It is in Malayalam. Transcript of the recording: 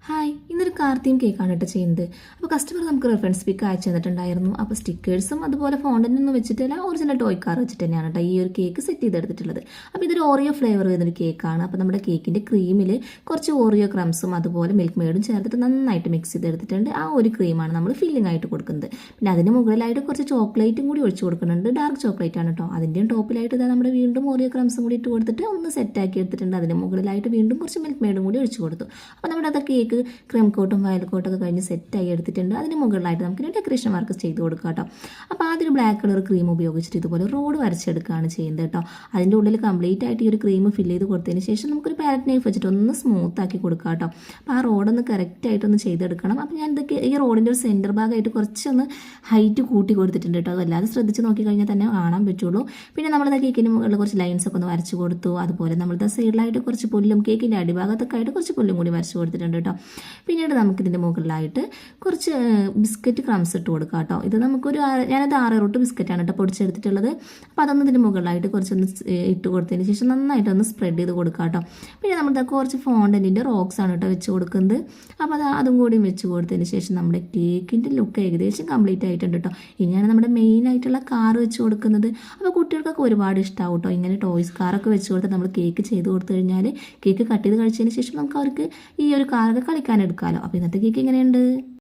ഹായ്, ഇന്നൊരു കാർ തീം കേക്കാണ് കേട്ടോ ചെയ്യുന്നത്. അപ്പോൾ കസ്റ്റമർ നമുക്ക് റെഫറൻസ് പിക്ക് അയച്ചു തന്നിട്ടുണ്ടായിരുന്നു. അപ്പോൾ സ്റ്റിക്കേഴ്സും അതുപോലെ ഫോണ്ടൻ്റൊന്നും വെച്ചിട്ടല്ല, ഒറിജിനൽ ടോയ് കാർ വെച്ചിട്ട് തന്നെയാണ് കേട്ടോ ഈ ഒരു കേക്ക് സെറ്റ് ചെയ്തെടുത്തിട്ടുള്ളത്. അപ്പോൾ ഇതൊരു ഓറിയോ ഫ്ലേവർ വരുന്നൊരു കേക്കാണ്. അപ്പോൾ നമ്മുടെ കേക്കിൻ്റെ ക്രീമിൽ കുറച്ച് ഓറിയോ ക്രംസും അതുപോലെ മിൽക്ക് മെയ്ഡും ചേർത്തിട്ട് നന്നായിട്ട് മിക്സ് ചെയ്തെടുത്തിട്ടുണ്ട്. ആ ഒരു ക്രീമാണ് നമ്മൾ ഫില്ലിംഗ് ആയിട്ട് കൊടുക്കുന്നത്. പിന്നെ അതിന് മുകളിലായിട്ട് കുറച്ച് ചോക്ലേറ്റും കൂടി ഒഴിച്ച് കൊടുക്കുന്നുണ്ട്. ഡാർക്ക് ചോക്ലേറ്റ് ആണ് കേട്ടോ. അതിൻ്റെയും ടോപ്പിലായിട്ട് ഇതാ നമ്മുടെ വീണ്ടും ഓറിയോ ക്രംസും കൂടി ഇട്ട് കൊടുത്തിട്ട് ഒന്ന് സെറ്റാക്കി എടുത്തിട്ടുണ്ട്. അതിന് മുകളിലായിട്ട് വീണ്ടും കുറച്ച് മിൽക്ക് മെയ്ഡും കൂടി ഒഴിച്ച് കൊടുത്തു. അപ്പോൾ നമ്മുടെ അത് കേക്ക് ക്രീം കോട്ടും വയൽ കോട്ടൊക്കെ കഴിഞ്ഞ് സെറ്റായി എടുത്തിട്ടുണ്ട്. അതിന് മുകളിലായിട്ട് നമുക്ക് ഡെക്കറേഷൻ വർക്ക് ചെയ്ത് കൊടുക്കാം കേട്ടോ. അപ്പോൾ ആദ്യം ബ്ലാക്ക് കളർ ക്രീം ഉപയോഗിച്ചിട്ട് ഇതുപോലെ റോഡ് വരച്ചെടുക്കുകയാണ് ചെയ്യുന്നത് കേട്ടോ. അതിൻ്റെ ഉള്ളിൽ കംപ്ലീറ്റ് ആയിട്ട് ഈ ഒരു ക്രീം ഫില്ല് ചെയ്ത് കൊടുത്തതിന് ശേഷം നമുക്കൊരു പാരറ്റ് നൈഫ് വെച്ചിട്ട് ഒന്ന് സ്മൂത്ത് ആക്കി കൊടുക്കാം കേട്ടോ. അപ്പോൾ ആ റോഡൊന്ന് കറക്റ്റായിട്ടൊന്ന് ചെയ്തെടുക്കണം. അപ്പോൾ ഞാൻ ഇതൊക്കെ ഈ റോഡിൻ്റെ ഒരു സെൻറ്റർ ഭാഗമായിട്ട് കുറച്ചൊന്ന് ഹൈറ്റ് കൂട്ടി കൊടുത്തിട്ടുണ്ട് കേട്ടോ. അതല്ലാതെ ശ്രദ്ധിച്ച് നോക്കി കഴിഞ്ഞാൽ തന്നെ കാണാൻ പറ്റുള്ളൂ. പിന്നെ നമ്മൾ കേക്കിന് മുകളിൽ കുറച്ച് ലൈൻസ് ഒക്കെ ഒന്ന് വരച്ച് കൊടുത്തു. അതുപോലെ നമ്മളുടെ സൈഡിലായിട്ട് കുറച്ച് പുല്ലും കേക്കിൻ്റെ അടിഭാഗത്തൊക്കെ ആയിട്ട് കുറച്ച് പുല്ലും കൂടി വരച്ച് കൊടുത്തിട്ടുണ്ട് കേട്ടോ. പിന്നീട് നമുക്കിതിൻ്റെ മുകളിലായിട്ട് കുറച്ച് ബിസ്ക്കറ്റ് ക്രംസ് ഇട്ട് കൊടുക്കാം കേട്ടോ. ഇത് നമുക്കൊരു ഞാനത് 6 റൂട്ട് ബിസ്ക്കറ്റാണ് കേട്ടോ പൊടിച്ചെടുത്തിട്ടുള്ളത്. അപ്പോൾ അതൊന്ന് ഇതിൻ്റെ മുകളിലായിട്ട് കുറച്ചൊന്ന് ഇട്ട് കൊടുത്തതിന് ശേഷം നന്നായിട്ടൊന്ന് സ്പ്രെഡ് ചെയ്ത് കൊടുക്കാം കേട്ടോ. പിന്നെ നമ്മൾ കുറച്ച് ഫോണ്ടൻറ്റിൻ്റെ റോക്സ് ആണ് കേട്ടോ വെച്ച് കൊടുക്കുന്നത്. അപ്പോൾ അതും കൂടി വെച്ച് കൊടുത്തതിന് ശേഷം നമ്മുടെ കേക്കിൻ്റെ ലുക്ക് ഏകദേശം കംപ്ലീറ്റ് ആയിട്ടുണ്ട് കേട്ടോ. ഇനിയാണ് നമ്മുടെ മെയിൻ ആയിട്ടുള്ള കാർ വെച്ച് കൊടുക്കുന്നത്. അപ്പോൾ കുട്ടികൾക്കൊക്കെ ഒരുപാട് ഇഷ്ടമാവും കേട്ടോ. ഇങ്ങനെ ടോയ്സ് കാറൊക്കെ വെച്ച് കൊടുത്ത് നമ്മൾ കേക്ക് ചെയ്ത് കൊടുത്തു കഴിഞ്ഞാൽ കേക്ക് കട്ട് ചെയ്ത് കഴിച്ചതിന് ശേഷം നമുക്ക് അവർക്ക് ഈ ഒരു കാറൊക്കെ കളിക്കാൻ എടുക്കാമല്ലോ. അപ്പോൾ ഇന്നത്തെ കേക്ക് എങ്ങനെയുണ്ട്?